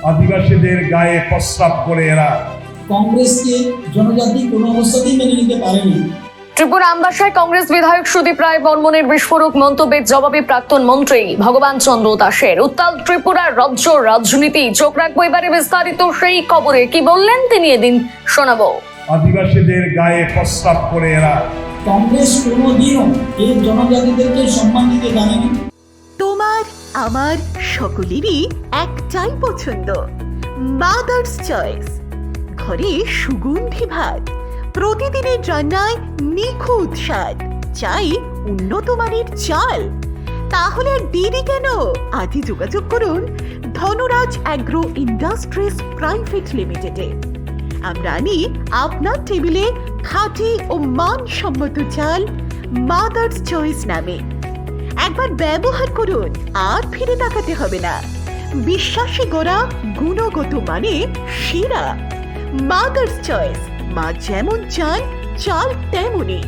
আদিবাসীদের গায়ে প্রস্রাব করে এরা। কংগ্রেসকে জনজাতি কোনো অবস্থাতেই মেনে নিতে পারেনি। ত্রিপুরা আমবাসায় কংগ্রেস বিধায়ক সুদীপ রায় বর্মনের বিস্ফোরক মন্তব্যের জবাবে প্রাক্তন মন্ত্রী ভগবান চন্দ্র দাসের। উত্তাল ত্রিপুরার রাজ্য রাজনীতি, চোখ রাখবো এবারে বিস্তারিত সেই খবরে। কি বললেন তিনি এদিন, শোনাবো। আদিবাসীদের গায়ে প্রস্রাব করে এরা। কংগ্রেস কোনোদিনও এই জনজাতিদেরকে সম্মান দিতে জানেনি। তোমার আমার সকলেরই একটাই পছন্দ, মাদার্স চয়েস। ঘরে সুগন্ধি ভাত, প্রতিদিনের রান্নায় নিখুঁত স্বাদ, চাই উন্নত মানের চাল। তাহলে আর দেরি কেন? আজই যোগাযোগ করুন ধনরাজ অ্যাগ্রো ইন্ডাস্ট্রিজ প্রাইভেট লিমিটেডে। আমরা আনি আপনার টেবিলে খাঁটি ও মানসম্মত চাল মাদার্স চয়েস নামে। একবার ব্যবহার করুন, আর ফিরে তাকাতে হবে না। বিশ্বাসী গোড়া, গুণগত মানে সেরা। মাদার্স চয়েস, মা যেমন চান চাল তেমনই।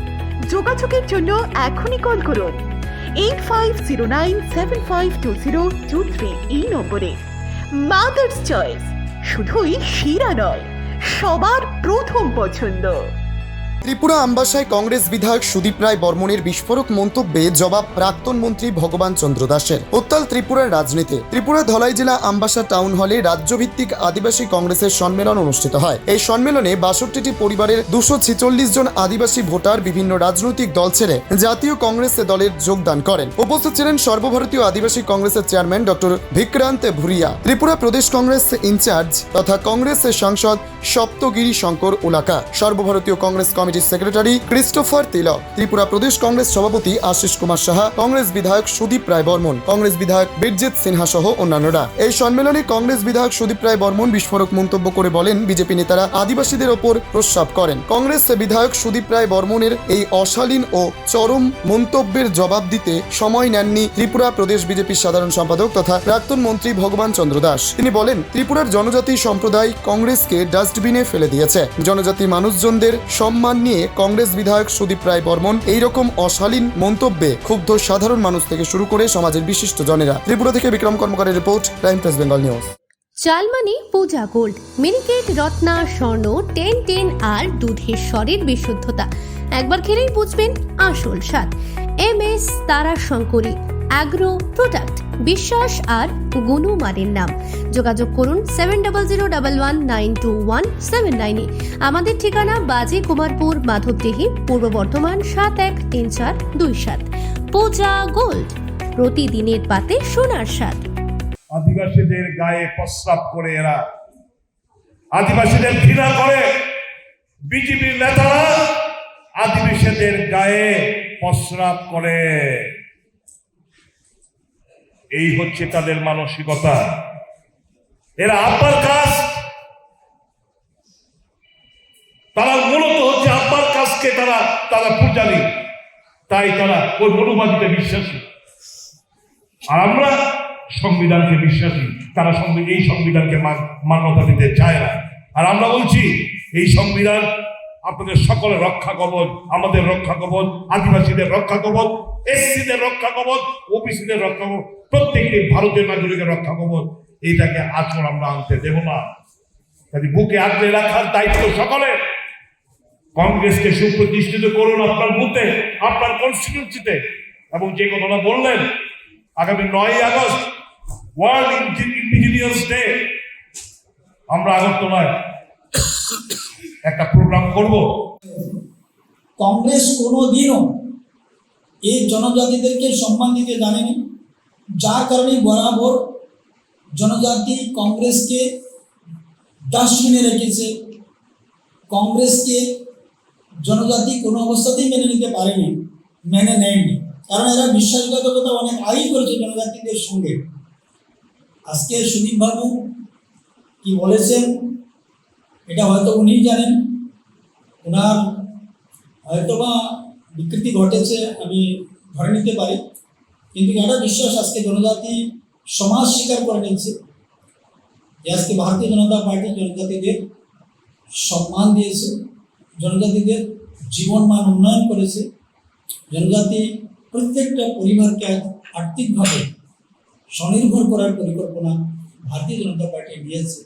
যোগাযোগের জন্য এখনই কল করুন 8509752023 এই নম্বরে। মাদার্স চয়েস শুধুই সেরা নয়, সবার প্রথম পছন্দ। ত্রিপুরা আমবাসায় কংগ্রেস বিধায়ক সুদীপ রায় বর্মনের বিস্ফোরক মন্তব্যে জবাব প্রাক্তন মন্ত্রী ভগবান চন্দ্র দাসের। উত্তাল ত্রিপুরার রাজনীতি। ত্রিপুরা ধলাই জেলা আমবাসা টাউন হলে রাজ্যভিত্তিক আদিবাসী কংগ্রেসের সম্মেলন অনুষ্ঠিত হয়। এই সম্মেলনে 62টি পরিবারের 246 জন আদিবাসী ভোটার বিভিন্ন রাজনৈতিক দল ছেড়ে জাতীয় কংগ্রেস দলের যোগদান করেন। উপস্থিত ছিলেন সর্বভারতীয় আদিবাসী কংগ্রেসের চেয়ারম্যান ডক্টর বিক্রান্ত ভুরিয়া, ত্রিপুরা প্রদেশ কংগ্রেস ইনচার্জ তথা কংগ্রেসের সাংসদ সপ্তগিরি শঙ্কর উলাকা, সর্বভারতীয় কংগ্রেস কমিটির সেক্রেটারি ক্রিস্টোফার তিলক, ত্রিপুরা প্রদেশ কংগ্রেস সভাপতি আশিস কুমার সাহা, কংগ্রেস বিধায়ক সুদীপ রায় বর্মন, কংগ্রেস বিধায়ক বীরজিৎ সিনহা সহ অন্যান্যরা। এই সম্মেলনে কংগ্রেস বিধায়ক সুদীপ রায় বর্মন বিস্ফোরক মন্তব্য করে বলেন, বিজেপি নেতারা আদিবাসীদের ওপর প্রস্রাব করেন। কংগ্রেস বিধায়ক সুদীপ রায় বর্মনের এই অশালীন ও চরম মন্তব্যের জবাব দিতে সময় নেননি ত্রিপুরা প্রদেশ বিজেপির সাধারণ সম্পাদক তথা প্রাক্তন মন্ত্রী ভগবান চন্দ্র দাস। তিনি বলেন, ত্রিপুরার জনজাতি সম্প্রদায় কংগ্রেসকে ডাস্টবিনে ফেলে দিয়েছে। জনজাতি মানুষজনদের সম্মান নিয়ে কংগ্রেস বিধায়ক সুদীপ রায় বর্মন এইরকম অশালীন মন্তব্যে ক্ষুব্ধ সাধারণ মানুষ থেকে শুরু করে সমাজের বিশিষ্ট জনেরা। ত্রিপুরা থেকে বিক্রম কর্মকারের রিপোর্ট, টাইম প্রেস বেঙ্গল নিউজ। চালমানি পূজা গোল্ড, মিনিকেট রত্না স্বর্ণ 1010 আর দুধের স্বরের বিশুদ্ধতা। একবার খেলেই বুঝবেন আসল স্বাদ। MS তারা শঙ্করী অ্যাগ্রো প্রোডাক্ট, বিশ্বাস আর গুণমানের নাম। যোগাযোগ করুন 7011192179 এ। আমাদের ঠিকানা বাজে কুমারপুর, মাধবদেহি, পূর্ব বর্ধমান 713427। পূজা গোল্ড, প্রতিদিনের পাতে সোনার স্বাদ। আদিবাসীদের গায়ে প্রস্রাব করে এরা। আদিবাসীদের ঘৃণা করে বিজেপির নেতারা আদিবাসীদের গায়ে প্রস্রাব করে। এই হচ্ছে তাদের মানসিকতা। এরা আব্বার কাস্ট, তারা মূলত হচ্ছে আব্বার কাস্টকে তারা পূজারী, তাই তারা ওই মনুবাদীতে বিশ্বাসী। আর আমরা সংবিধানকে বিশ্বাসী, তারা এই সংবিধানকে মান্যতা দিতে চায় না। আর আমরা বলছি, এই সংবিধান আপনাদের সকলের রক্ষা কবচ, আমাদের রক্ষা কবচ, আদিবাসীদের রক্ষা কবচ, SC-দের রক্ষা কবচ, OBC-দের রক্ষা কবচ, প্রত্যেকটি ভারতীয় নাগরিকের রক্ষা কবচ। এইটাকে আচরণ আমরা আনতে দেব না। কাজে বুকে আগলে রাখার দায়িত্ব সকলের। কংগ্রেসকে সুপ্রতিষ্ঠিত করুন আপনার বুথে, আপনার কনস্টিটিউন্সিতে। এবং যে কথাটা বললেন, আগামী 9 আগস্ট ওয়ার্ল্ড ইন্ডিজিনিয়াস ডে, আমরা আগরতলায় একটা প্রোগ্রাম করব। কংগ্রেস কোনোদিনও এই জনজাতিদেরকে সম্মান দিতে জানেনি, যার কারণে বরাবর জনজাতি কংগ্রেসকে ডাস্টবিনে রেখেছে। কংগ্রেসকে জনজাতি কোনো অবস্থাতেই মেনে নিতে পারেনি, মেনে নেয়নি, কারণ এরা বিশ্বাসঘাতকতা অনেক আগেই করেছে জনজাতিদের সঙ্গে। আজকে সুদীপ বাবু কি বলেছেন এটা হয়তো উনি জানেন, ওনার হয়তোবা বিকৃতি ঘটেছে, আমি ধরে নিতে পারি, কিন্তু এটা বিশ্বাস আজকে জনজাতি সমাজ স্বীকার করে নিচ্ছে যে আজকে ভারতীয় জনতা পার্টি জনজাতিদের সম্মান দিয়েছে, জনজাতিদের জীবন মান উন্নয়ন করেছে। জনজাতি প্রত্যেকটা পরিবারকে আর্থিকভাবে স্বনির্ভর করার পরিকল্পনা भारतीय जनता पार्टी डीएस